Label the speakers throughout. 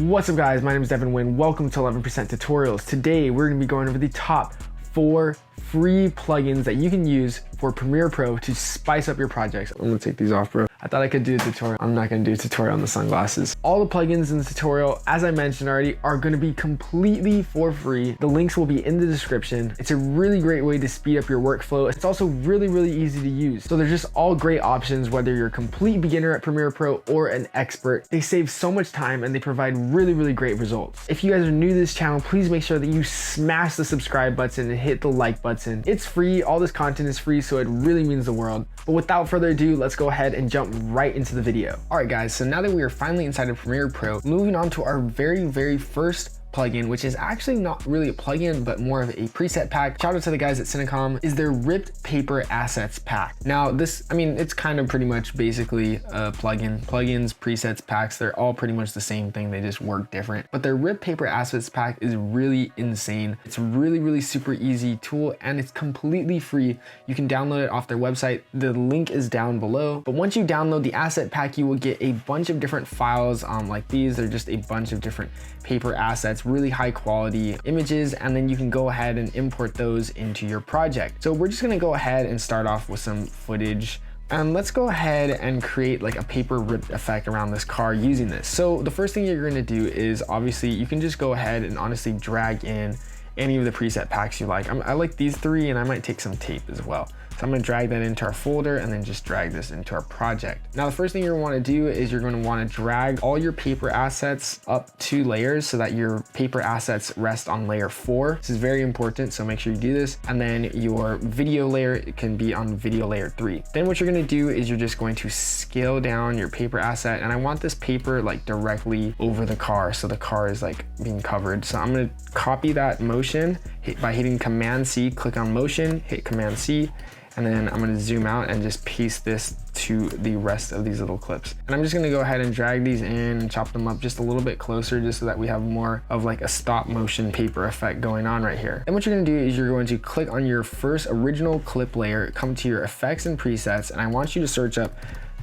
Speaker 1: What's up guys, my name is Devin Huynh. Welcome to 11% Tutorials. Today we're going to be going over the top 4 free plugins that you can use for Premiere Pro to spice up your projects. I'm gonna take these off, bro. I thought I could do a tutorial. I'm not gonna do a tutorial on the sunglasses. All the plugins in the tutorial, as I mentioned already, are gonna be completely for free. The links will be in the description. It's a really great way to speed up your workflow. It's also really easy to use. So they're just all great options, whether you're a complete beginner at Premiere Pro or an expert. They save so much time and they provide really great results. If you guys are new to this channel, please make sure that you smash the subscribe button and hit the like button. It's free, all this content is free, so it really means the world. But without further ado, let's go ahead and jump right into the video. All right guys, so now that we are finally inside of Premiere Pro, moving on to our very first plugin, which is actually not really a plugin, but more of a preset pack. Shout out to the guys at Cinecom, is their ripped paper assets pack. Now this, I mean, it's kind of pretty much basically a plugin. Plugins, presets, packs, they're all pretty much the same thing. They just work different. But their ripped paper assets pack is really insane. It's a really super easy tool and it's completely free. You can download it off their website. The link is down below. But once you download the asset pack, you will get a bunch of different files like these. They're just a bunch of different paper assets, really high quality images, and then you can go ahead and import those into your project. So we're just gonna go ahead and start off with some footage. And let's go ahead and create like a paper rip effect around this car using this. So the first thing you're gonna do is obviously you can just go ahead and honestly drag in any of the preset packs you like. I like these 3 and I might take some tape as well. So I'm gonna drag that into our folder and then just drag this into our project. Now the first thing you're gonna wanna do is you're gonna wanna drag all your paper assets up 2 layers so that your paper assets rest on layer 4. This is very important, so make sure you do this. And then your video layer can be on video layer 3. Then what you're gonna do is you're just going to scale down your paper asset, and I want this paper like directly over the car, so the car is like being covered. So I'm gonna copy that motion by hitting Command C, click on motion, hit Command C, and then I'm gonna zoom out and just paste this to the rest of these little clips. And I'm just gonna go ahead and drag these in and chop them up just a little bit closer, just so that we have more of like a stop motion paper effect going on right here. And what you're gonna do is you're going to click on your first original clip layer, come to your effects and presets, and I want you to search up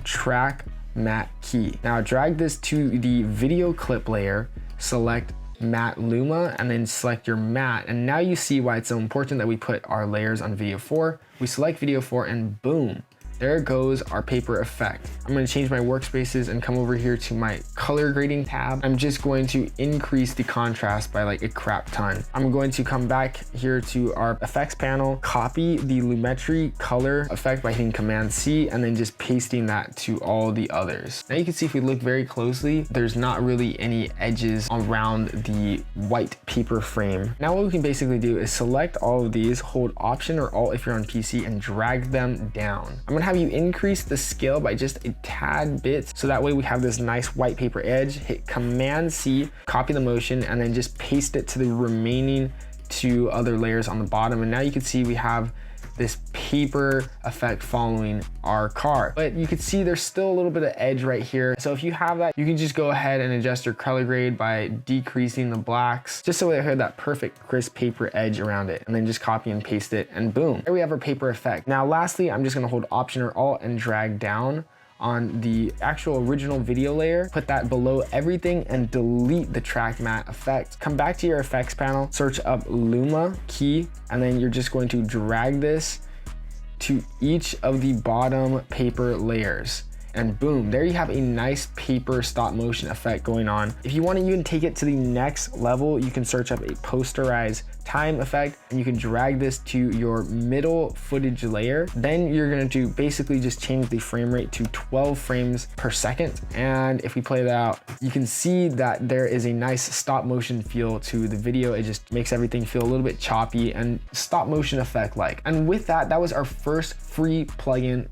Speaker 1: track matte key. Now drag this to the video clip layer, select matte luma, and then select your matte. And now you see why it's so important that we put our layers on video 4. We select video 4 and boom, there goes our paper effect. I'm gonna change my workspaces and come over here to my color grading tab. I'm just going to increase the contrast by like a crap ton. I'm going to come back here to our effects panel, copy the lumetri color effect by hitting Command C, and then just pasting that to all the others. Now you can see if we look very closely, there's not really any edges around the white paper frame. Now what we can basically do is select all of these, hold Option or Alt if you're on PC, and drag them down. I'm gonna have you increase the scale by just a tad bit, so that way we have this nice white paper edge. Hit Command C, copy the motion, and then just paste it to the remaining 2 other layers on the bottom. And now you can see we have this paper effect following our car. But you can see there's still a little bit of edge right here. So if you have that, you can just go ahead and adjust your color grade by decreasing the blacks, just so we have that perfect crisp paper edge around it. And then just copy and paste it, and boom, there we have our paper effect. Now lastly, I'm just gonna hold Option or Alt and drag down on the actual original video layer, put that below everything, and delete the track matte effect. Come back to your effects panel, search up Luma key, and then you're just going to drag this to each of the bottom paper layers. And boom, there you have a nice paper stop motion effect going on. If you want to even take it to the next level, you can search up a posterize time effect, and you can drag this to your middle footage layer. Then you're going to basically just change the frame rate to 12 frames per second. And if we play that out, you can see that there is a nice stop motion feel to the video. It just makes everything feel a little bit choppy and stop motion effect like. And with that, that was our first free plugin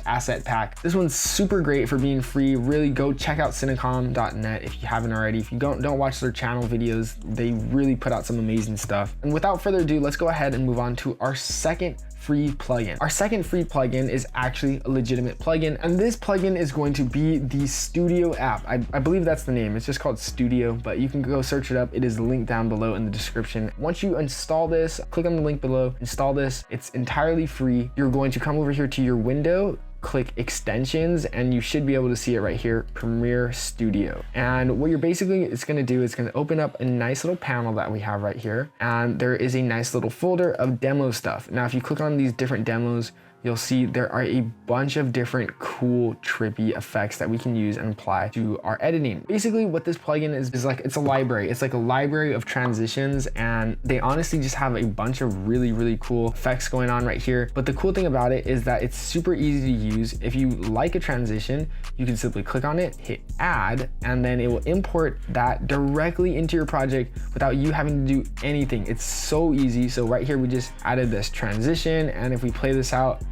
Speaker 1: / asset pack. This one's super great for being free. Really go check out cinecom.net if you haven't already. If you don't watch their channel videos, they really put out some amazing stuff. And without further ado, let's go ahead and move on to our second free plugin. Our second free plugin is actually a legitimate plugin, and this plugin is going to be the Studio app. I believe that's the name. It's just called Studio, but you can go search it up. It is linked down below in the description. Once you install this, click on the link below, install this. It's entirely free. You're going to come over here to your window, click extensions, and you should be able to see it right here, Premiere Studio. And what it's gonna do is gonna open up a nice little panel that we have right here. And there is a nice little folder of demo stuff. Now, if you click on these different demos, you'll see there are a bunch of different cool, trippy effects that we can use and apply to our editing. Basically, what this plugin is like, it's a library. It's like a library of transitions, and they honestly just have a bunch of really, really cool effects going on right here. But the cool thing about it is that it's super easy to use. If you like a transition, you can simply click on it, hit add, and then it will import that directly into your project without you having to do anything. It's so easy. So right here, we just added this transition, and if we play this out,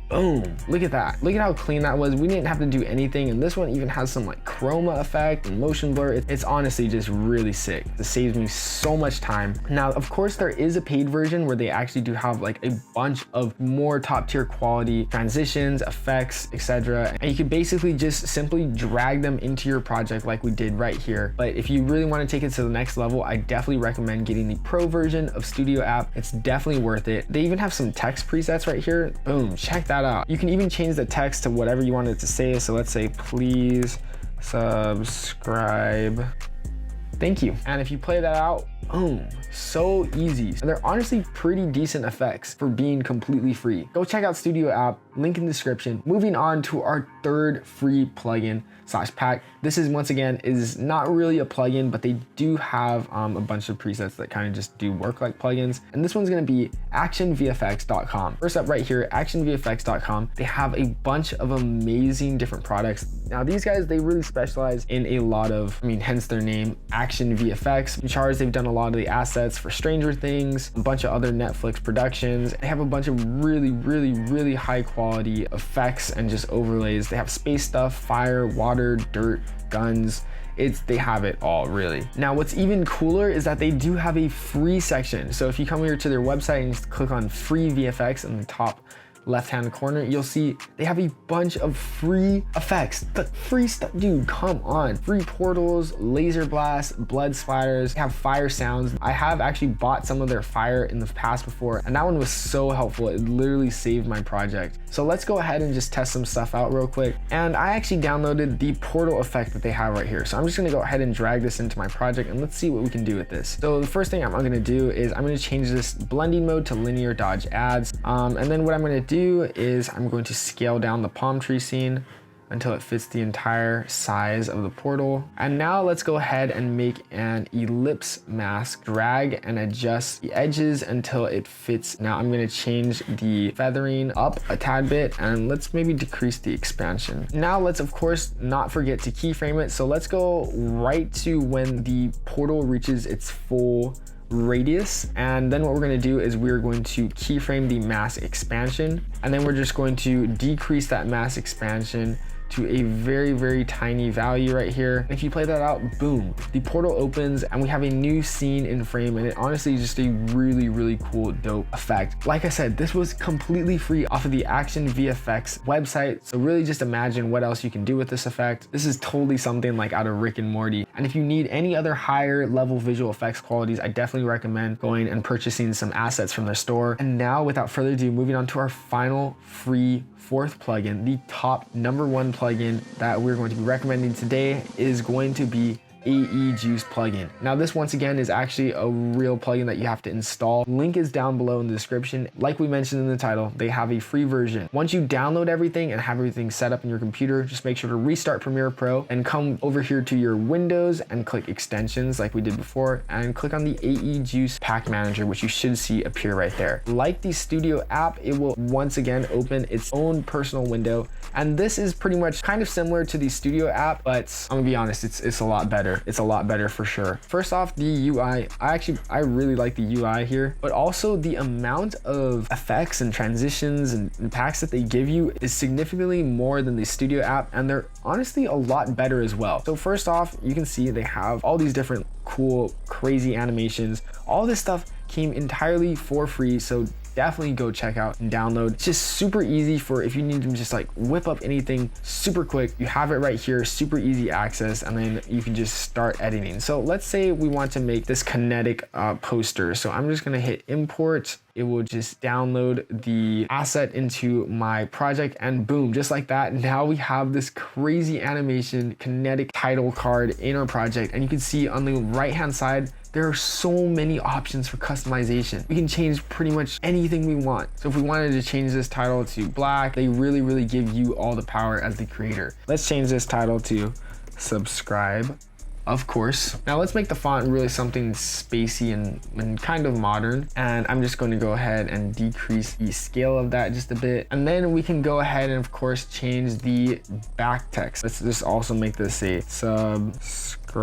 Speaker 1: boom, look at that. Look at how clean that was. We didn't have to do anything. And this one even has some like chroma effect and motion blur. It's honestly just really sick. It saves me so much time. Now, of course, there is a paid version where they actually do have like a bunch of more top tier quality transitions, effects, etc. And you could basically just simply drag them into your project like we did right here. But if you really want to take it to the next level, I definitely recommend getting the pro version of Studio app. It's definitely worth it. They even have some text presets right here. Boom, check that out. You can even change the text to whatever you want it to say. So let's say, please subscribe. Thank you. And if you play that out, boom, so easy. And they're honestly pretty decent effects for being completely free. Go check out Studio app, link in the description. Moving on to our third free plugin / pack. This is, once again, is not really a plugin, but they do have a bunch of presets that kind of just do work like plugins. And this one's gonna be actionvfx.com. First up right here, actionvfx.com. They have a bunch of amazing different products. Now these guys, they really specialize in a lot of, hence their name, Action VFX. In charge, they've done a lot of the assets for Stranger Things, a bunch of other Netflix productions. They have a bunch of really, really, really high quality effects and just overlays. They have space stuff, fire, water, dirt, guns. They have it all, really. Now, what's even cooler is that they do have a free section. So if you come here to their website and just click on free VFX in the top left-hand corner, you'll see they have a bunch of free effects. The free stuff, dude, come on. Free portals, laser blasts, blood splatters, they have fire sounds. I have actually bought some of their fire in the past before, and that one was so helpful. It literally saved my project. So let's go ahead and just test some stuff out real quick. And I actually downloaded the portal effect that they have right here. So I'm just gonna go ahead and drag this into my project, and let's see what we can do with this. So the first thing I'm gonna do is I'm gonna change this blending mode to linear dodge ads. And then what I'm gonna do is I'm going to scale down the palm tree scene until it fits the entire size of the portal. And now let's go ahead and make an ellipse mask, drag and adjust the edges until it fits. Now I'm gonna change the feathering up a tad bit, and let's maybe decrease the expansion. Now let's of course not forget to keyframe it. So let's go right to when the portal reaches its full radius, and then what we're going to do is we're going to keyframe the mass expansion, and then we're just going to decrease that mass expansion to a very, very tiny value right here. And if you play that out, boom, the portal opens and we have a new scene in frame, and it honestly is just a really, really cool, dope effect. Like I said, this was completely free off of the Action VFX website. So really just imagine what else you can do with this effect. This is totally something like out of Rick and Morty. And if you need any other higher level visual effects qualities, I definitely recommend going and purchasing some assets from their store. And now without further ado, moving on to our final free fourth plugin. The top #1 plugin that we're going to be recommending today is going to be AE Juice plugin. Now this once again is actually a real plugin that you have to install. Link is down below in the description. Like we mentioned in the title, they have a free version. Once you download everything and have everything set up in your computer, just make sure to restart Premiere Pro and come over here to your Windows and click extensions like we did before, and click on the AE Juice Pack Manager, which you should see appear right there. Like the Studio app, it will once again open its own personal window. And this is pretty much kind of similar to the Studio app, but I'm gonna be honest, it's a lot better. It's a lot better for sure. First off, the UI, I really like the UI here, but also the amount of effects and transitions and packs that they give you is significantly more than the Studio app, and they're honestly a lot better as well. So first off, you can see they have all these different cool, crazy animations. All this stuff came entirely for free, so definitely go check out and download. It's just super easy for if you need to just like whip up anything super quick. You have it right here, super easy access, and then you can just start editing. So let's say we want to make this kinetic poster. So I'm just gonna hit import it will just download the asset into my project, and boom, just like that, now we have this crazy animation kinetic title card in our project. And you can see on the right hand side, there are so many options for customization. We can change pretty much anything we want. So if we wanted to change this title to black, they really give you all the power as the creator. Let's change this title to subscribe, of course. Now let's make the font really something spacey and kind of modern. And I'm just going to go ahead and decrease the scale of that just a bit. And then we can go ahead and of course change the back text. Let's just also make this say subscribe.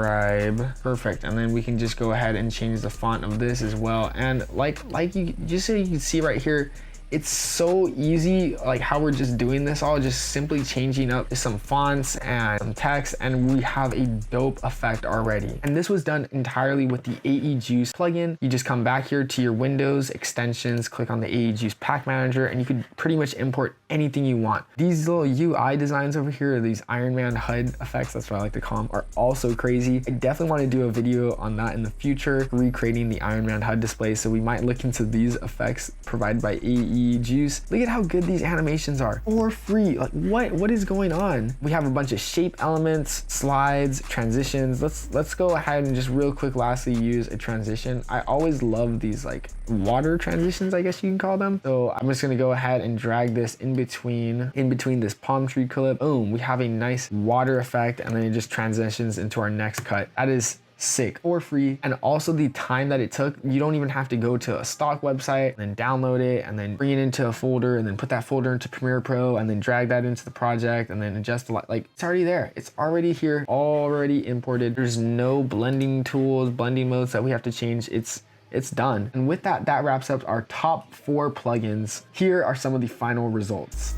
Speaker 1: Perfect. And then we can just go ahead and change the font of this as well. And like you just so you can see right here, it's so easy, like how we're just doing this all, just simply changing up some fonts and some text, and we have a dope effect already. And this was done entirely with the AE Juice plugin. You just come back here to your Windows extensions, click on the AE Juice Pack Manager, and you could pretty much import anything you want. These little UI designs over here, these Iron Man HUD effects, that's what I like to call them, are also crazy. I definitely want to do a video on that in the future, recreating the Iron Man HUD display. So we might look into these effects provided by AE Juice. Look at how good these animations are for free. Like what is going on? We have a bunch of shape elements, slides, transitions. Let's go ahead and just real quick lastly use a transition. I always love these like water transitions, I guess you can call them. So I'm just gonna go ahead and drag this in between this palm tree clip. Boom, we have a nice water effect, and then it just transitions into our next cut. That is sick for free. And also the time that it took, you don't even have to go to a stock website and then download it and then bring it into a folder and then put that folder into Premiere Pro and then drag that into the project and then adjust the light. Like it's already there, it's already here, already imported. There's no blending tools, blending modes that we have to change. It's done. And with that, that wraps up our top 4 plugins. Here are some of the final results.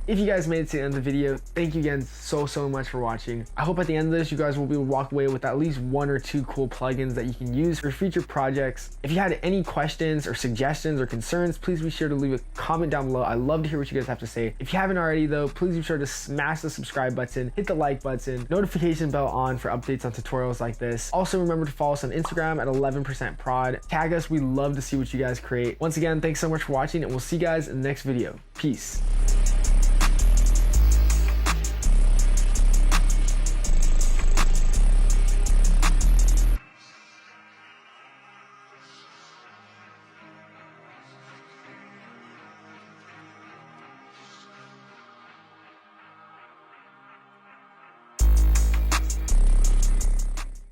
Speaker 1: If you guys made it to the end of the video, thank you again so much for watching. I hope at the end of this, you guys will be able to walk away with at least 1 or 2 cool plugins that you can use for future projects. If you had any questions or suggestions or concerns, please be sure to leave a comment down below. I love to hear what you guys have to say. If you haven't already though, please be sure to smash the subscribe button, hit the like button, notification bell on for updates on tutorials like this. Also remember to follow us on Instagram at 11%prod. Tag us, we love to see what you guys create. Once again, thanks so much for watching, and we'll see you guys in the next video. Peace.